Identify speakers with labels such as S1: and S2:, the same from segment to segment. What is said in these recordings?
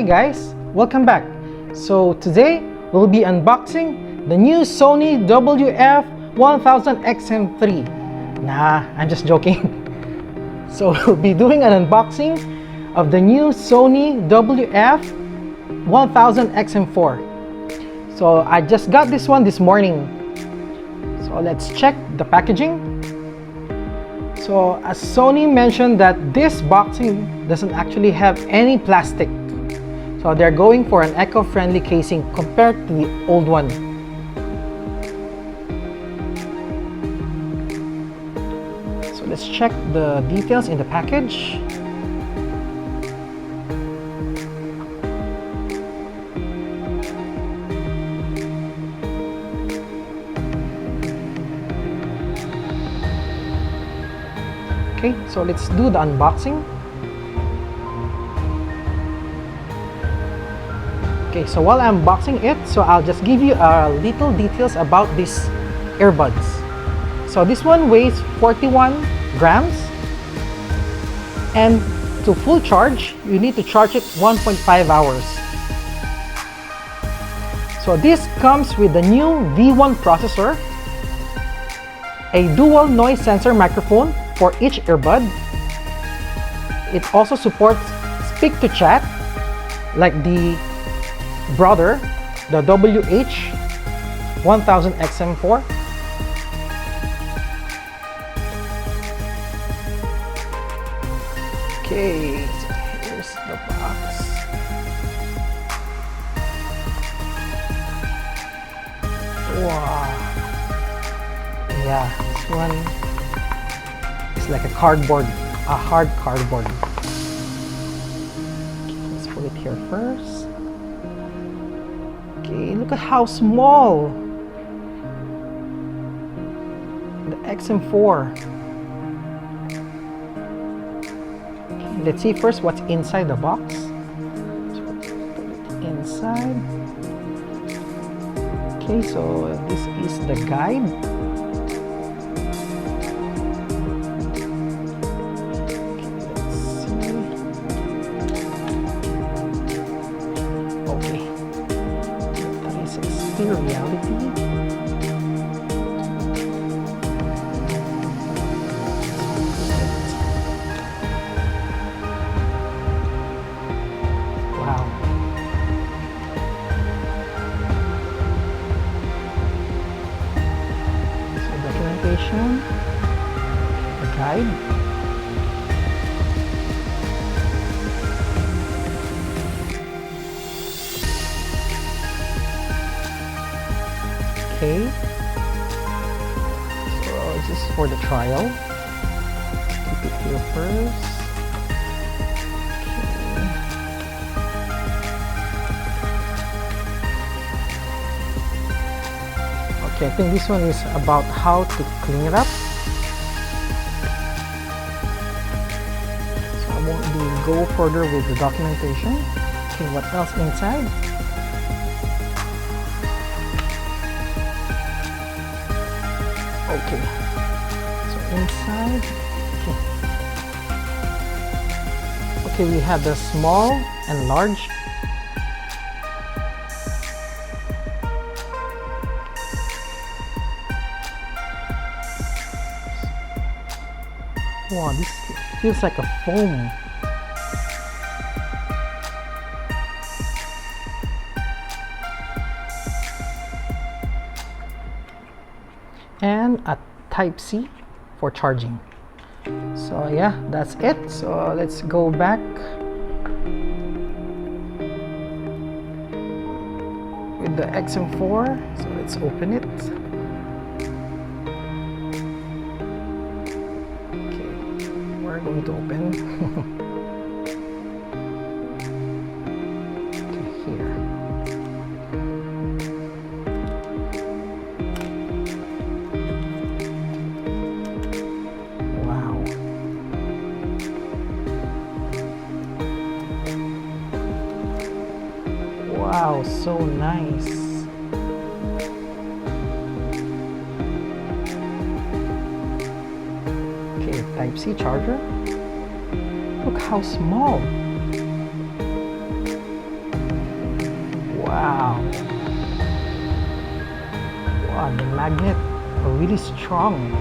S1: Hey guys, welcome back. So today we'll be unboxing the new Sony WF-1000XM4. Nah, I'm just joking. So we'll be doing an unboxing of the new Sony WF-1000XM4. So I just got this one this morning. So let's check the packaging. So as Sony mentioned that this boxing doesn't actually have any plastic. So they're going for an eco-friendly casing compared to the old one. So let's check the details in the package. Okay, so let's do the unboxing. Okay, so while I'm unboxing it, so I'll just give you little details about these earbuds. So this one weighs 41 grams, and to full charge, you need to charge it 1.5 hours. So this comes with the new V1 processor, a dual noise sensor microphone for each earbud. It also supports speak to chat like the brother, the WH-1000XM4. Okay, so here's the box. Wow. Yeah, this one is like a cardboard, a hard cardboard. Okay, let's put it here first. Okay, look at how small the XM4. Okay, let's see first what's inside the box. So put it inside. Okay, so this is the guide. Reality. Wow. So documentation, the guide. Okay, so this is for the trial. Keep it here first. Okay, I think this one is about how to clean it up. So I won't go further with the documentation. Okay, what else inside? Okay, so inside, okay, we have the small and large. Wow, this feels like a foam. And a Type-C for charging. So yeah, that's it. So let's go back with the XM4. So let's open it. Okay, we're going to open. Okay, here. Wow, so nice. Okay, Type-C charger. Look how small. Wow. Wow, the magnet are really strong.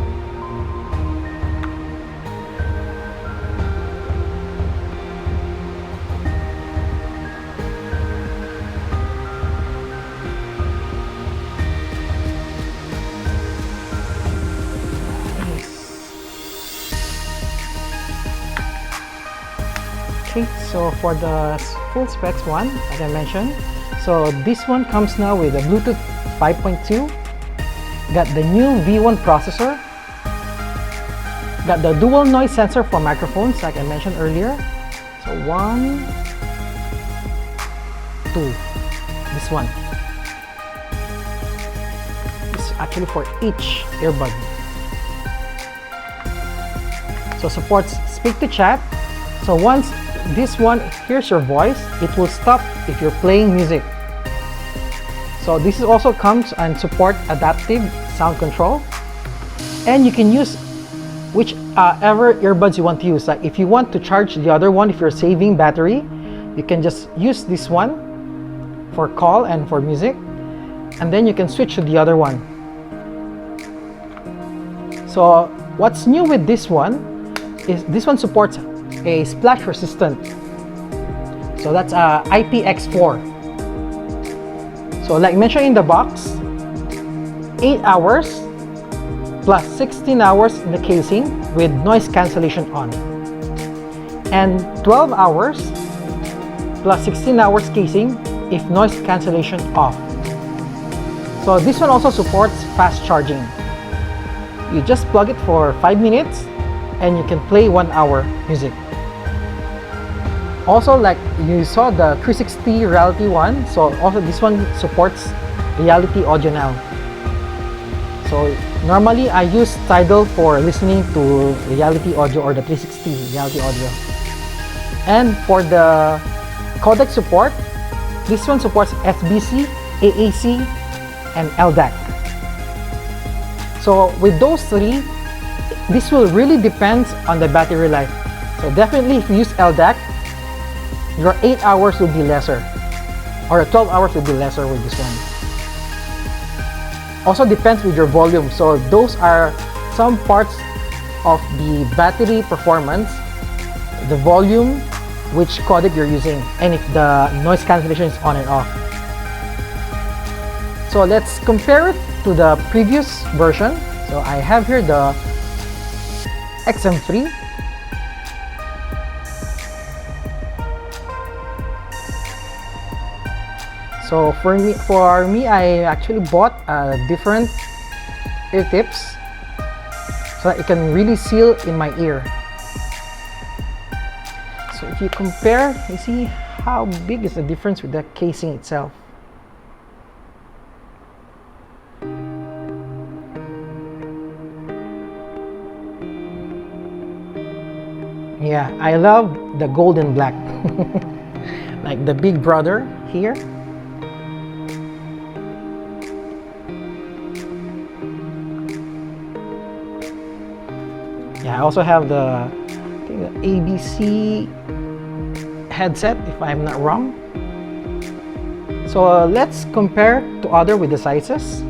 S1: Okay, so for the full specs one, as I mentioned, so this one comes now with a Bluetooth 5.2, got the new V1 processor, got the dual noise sensor for microphones like I mentioned earlier. So 1, 2, this one. It's actually for each earbud. So supports speak to chat. So once this one hears your voice, it will stop if you're playing music. So this also comes and support adaptive sound control, and you can use whichever earbuds you want to use. Like if you want to charge the other one, if you're saving battery, you can just use this one for call and for music, and then you can switch to the other one. So what's new with this one is this one supports a splash resistant. So that's IPX4. So like mentioned in the box, 8 hours plus 16 hours in the casing with noise cancellation on, and 12 hours plus 16 hours casing if noise cancellation off. So this one also supports fast charging. You just plug it for 5 minutes and you can play 1 hour music. Also, like you saw the 360 reality one, so also this one supports reality audio now. So normally I use Tidal for listening to reality audio or the 360 reality audio. And for the codec support, this one supports FBC, AAC, and LDAC. So with those three, this will really depend on the battery life. So definitely if you use LDAC, your 8 hours will be lesser, or 12 hours will be lesser with this one. Also depends with your volume. So those are some parts of the battery performance, the volume, which codec you're using, and if the noise cancellation is on and off. So let's compare it to the previous version. So I have here the XM3. So for me, I actually bought different ear tips so that it can really seal in my ear. So if you compare, you see how big is the difference with the casing itself. Yeah, I love the gold and black. Like the big brother here. Yeah, I also have the ABC headset, if I'm not wrong. So let's compare to other with the sizes.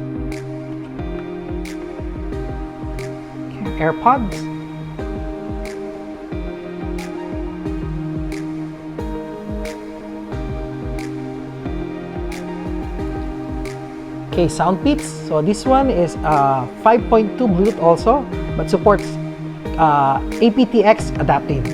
S1: Okay, Airpods. Okay, Soundpeats. So this one is 5.2 Bluetooth also, but supports aptX adaptive.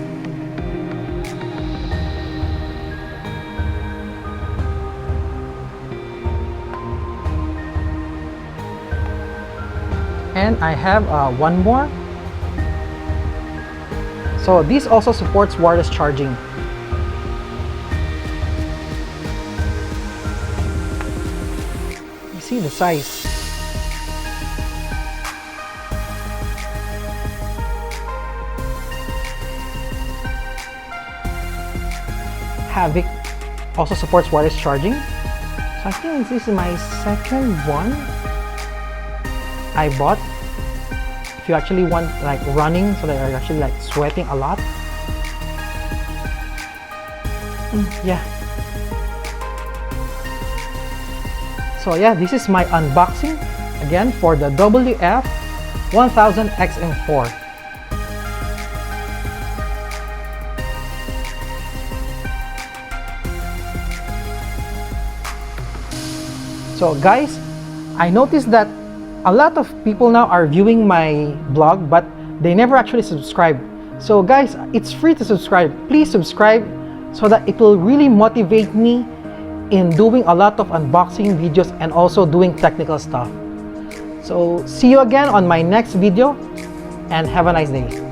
S1: And I have one more. So this also supports wireless charging. You see the size. Havic also supports wireless charging. So I think this is my second one I bought. If you actually want like running, so that you're actually like sweating a lot. Yeah. So yeah, this is my unboxing again for the WF-1000XM4. So guys, I noticed that a lot of people now are viewing my blog, but they never actually subscribe. So guys, it's free to subscribe. Please subscribe so that it will really motivate me in doing a lot of unboxing videos and also doing technical stuff. So see you again on my next video, and have a nice day.